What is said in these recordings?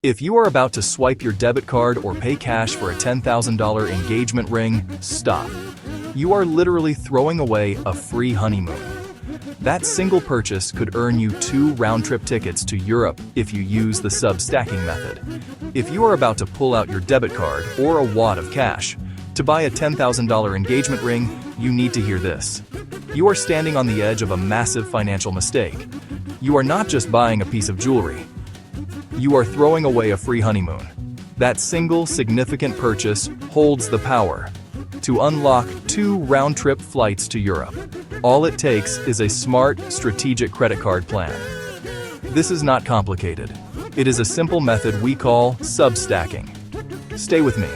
If you are about to swipe your debit card or pay cash for a $10,000 engagement ring, stop. You are literally throwing away a free honeymoon. That single purchase could earn you 2 round-trip tickets to Europe if you use the sub-stacking method. If you are about to pull out your debit card or a wad of cash to buy a $10,000 engagement ring, you need to hear this. You are standing on the edge of a massive financial mistake. You are not just buying a piece of jewelry. You are throwing away a free honeymoon. That single significant purchase holds the power to unlock 2 round-trip flights to Europe. All it takes is a smart, strategic credit card plan. This is not complicated. It is a simple method we call sub-stacking. Stay with me.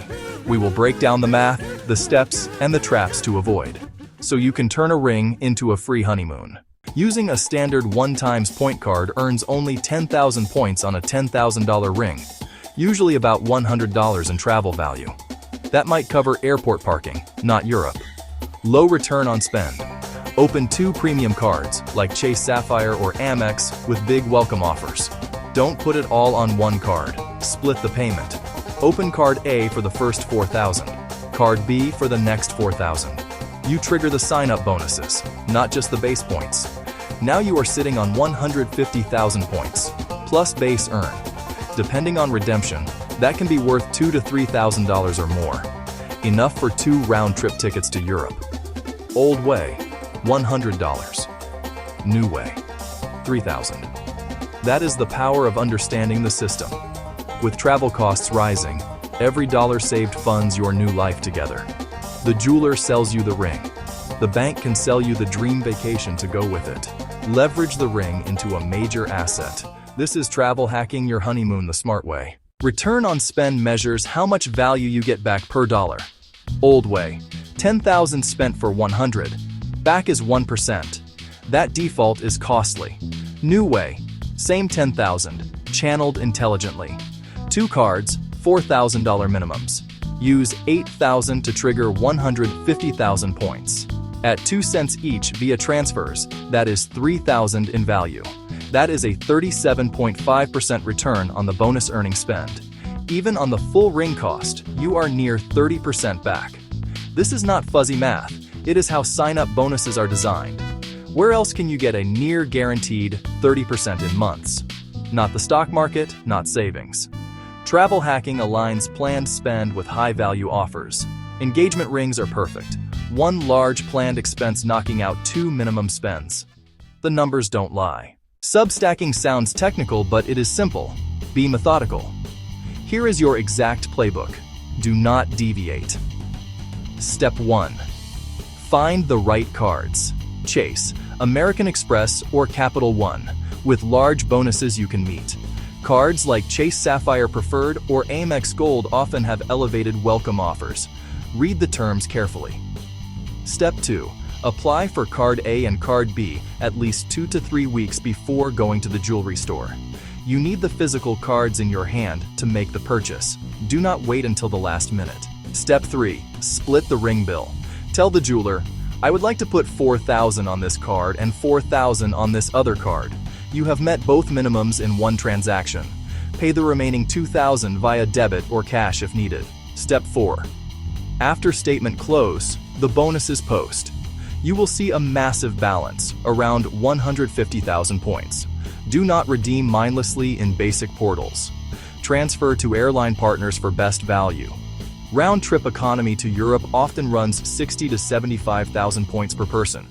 We will break down the math, the steps, and the traps to avoid, so you can turn a ring into a free honeymoon. Using a standard 1x point card earns only 10,000 points on a $10,000 ring, usually about $100 in travel value. That might cover airport parking, not Europe. Low return on spend. Open 2 premium cards, like Chase Sapphire or Amex, with big welcome offers. Don't put it all on one card. Split the payment. Open card A for the first 4,000, card B for the next 4,000. You trigger the sign-up bonuses, not just the base points. Now you are sitting on 150,000 points, plus base earn. Depending on redemption, that can be worth $2,000 to $3,000 or more. Enough for 2 round-trip tickets to Europe. Old way, $100. New way, $3,000. That is the power of understanding the system. With travel costs rising, every dollar saved funds your new life together. The jeweler sells you the ring. The bank can sell you the dream vacation to go with it. Leverage the ring into a major asset. This is travel hacking your honeymoon the smart way. Return on spend measures how much value you get back per dollar. Old way, 10,000 spent for 100. Back is 1%. That default is costly. New way, same 10,000, channeled intelligently. 2 cards, $4,000 minimums. Use 8,000 to trigger 150,000 points. At 2 cents each via transfers, that is 3,000 in value. That is a 37.5% return on the bonus earning spend. Even on the full ring cost, you are near 30% back. This is not fuzzy math, it is how sign-up bonuses are designed. Where else can you get a near guaranteed 30% in months? Not the stock market, not savings. Travel hacking aligns planned spend with high-value offers. Engagement rings are perfect. 1 large planned expense knocking out 2 minimum spends. The numbers don't lie. Sub-stacking sounds technical, but it is simple. Be methodical. Here is your exact playbook. Do not deviate. Step 1. Find the right cards. Chase, American Express, or Capital One, with large bonuses you can meet. Cards like Chase Sapphire Preferred or Amex Gold often have elevated welcome offers. Read the terms carefully. Step 2. Apply for Card A and Card B at least 2 to 3 weeks before going to the jewelry store. You need the physical cards in your hand to make the purchase. Do not wait until the last minute. Step 3. Split the ring bill. Tell the jeweler, I would like to put 4,000 on this card and 4,000 on this other card. You have met both minimums in one transaction. Pay the remaining 2,000 via debit or cash if needed. Step 4. After statement close, the bonuses post. You will see a massive balance, around 150,000 points. Do not redeem mindlessly in basic portals. Transfer to airline partners for best value. Round-trip economy to Europe often runs 60,000 to 75,000 points per person.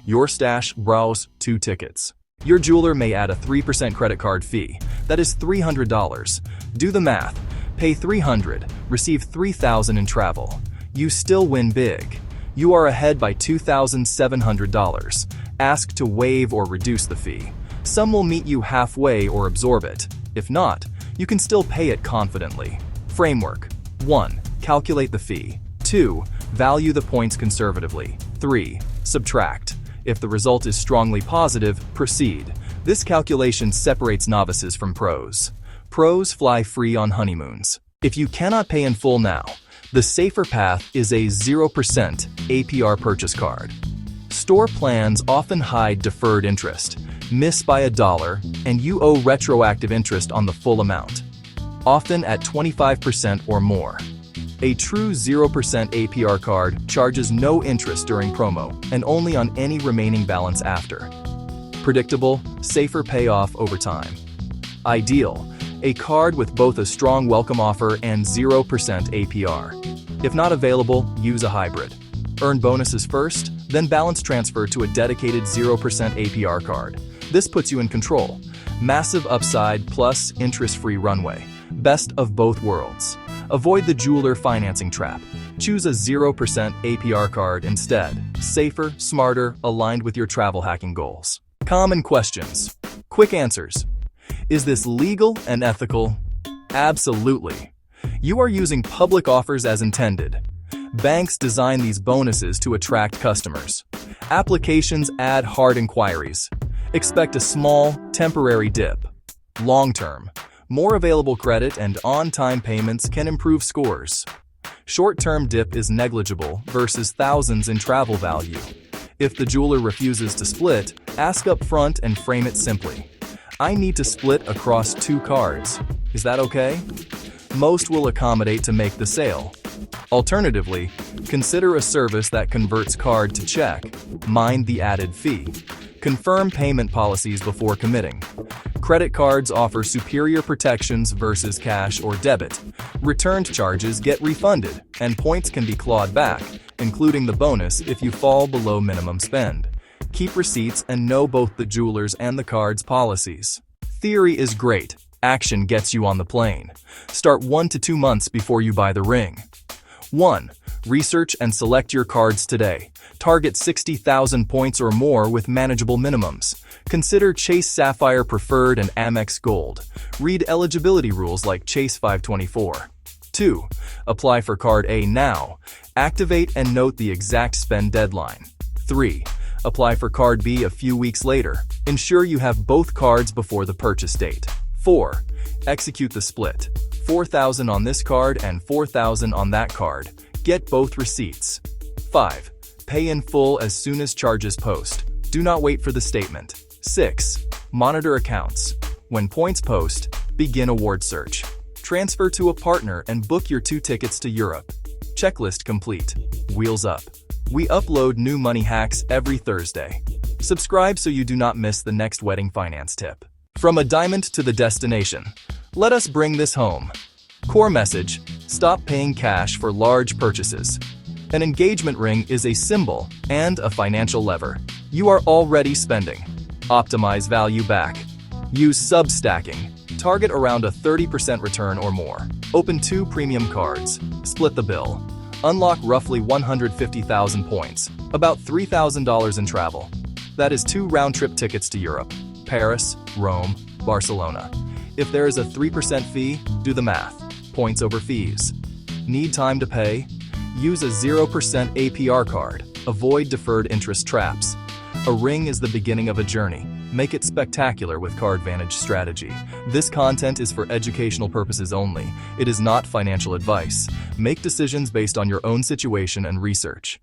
Your stash browse 2 tickets. Your jeweler may add a 3% credit card fee. That is $300. Do the math. Pay $300, receive $3,000 in travel. You still win big. You are ahead by $2,700. Ask to waive or reduce the fee. Some will meet you halfway or absorb it. If not, you can still pay it confidently. Framework. 1. Calculate the fee. 2. Value the points conservatively. 3. Subtract. If the result is strongly positive, proceed. This calculation separates novices from pros. Pros fly free on honeymoons. If you cannot pay in full now, the safer path is a 0% APR purchase card. Store plans often hide deferred interest. Miss by $1, and you owe retroactive interest on the full amount. often at 25% or more. A true 0% APR card charges no interest during promo and only on any remaining balance after. Predictable, safer payoff over time. Ideal, a card with both a strong welcome offer and 0% APR. If not available, use a hybrid. Earn bonuses first, then balance transfer to a dedicated 0% APR card. This puts you in control. Massive upside plus interest-free runway. Best of both worlds. Avoid the jeweler financing trap. Choose a 0% APR card instead. Safer, smarter, aligned with your travel hacking goals. Common questions. Quick answers. Is this legal and ethical? Absolutely. You are using public offers as intended. Banks design these bonuses to attract customers. Applications add hard inquiries. Expect a small, temporary dip. Long-term. More available credit and on-time payments can improve scores. Short-term dip is negligible versus thousands in travel value. If the jeweler refuses to split, ask up front and frame it simply. I need to split across 2 cards. Is that okay? Most will accommodate to make the sale. Alternatively, consider a service that converts card to check. Mind the added fee. Confirm payment policies before committing. Credit cards offer superior protections versus cash or debit. Returned charges get refunded, and points can be clawed back, including the bonus if you fall below minimum spend. Keep receipts and know both the jeweler's and the card's policies. Theory is great. Action gets you on the plane. Start 1 to 2 months before you buy the ring. 1. Research and select your cards today. Target 60,000 points or more with manageable minimums. Consider Chase Sapphire Preferred and Amex Gold. Read eligibility rules like Chase 524. 2. Apply for Card A now. Activate and note the exact spend deadline. 3. Apply for Card B a few weeks later. Ensure you have both cards before the purchase date. 4. Execute the split. 4,000 on this card and 4,000 on that card. Get both receipts. 5. Pay in full as soon as charges post. Do not wait for the statement. 6. Monitor accounts. When points post, begin award search. Transfer to a partner and book your 2 tickets to Europe. Checklist complete. Wheels up. We upload new money hacks every Thursday. Subscribe so you do not miss the next wedding finance tip. From a diamond to the destination. Let us bring this home. Core message: stop paying cash for large purchases. An engagement ring is a symbol and a financial lever. You are already spending. Optimize value back. Use sub-stacking. Target around a 30% return or more. Open 2 premium cards. Split the bill. Unlock roughly 150,000 points, about $3,000 in travel. That is 2 round-trip tickets to Europe, Paris, Rome, Barcelona. If there is a 3% fee, do the math. Points over fees. Need time to pay? Use a 0% APR card. Avoid deferred interest traps. A ring is the beginning of a journey. Make it spectacular with CardVantage strategy. This content is for educational purposes only. It is not financial advice. Make decisions based on your own situation and research.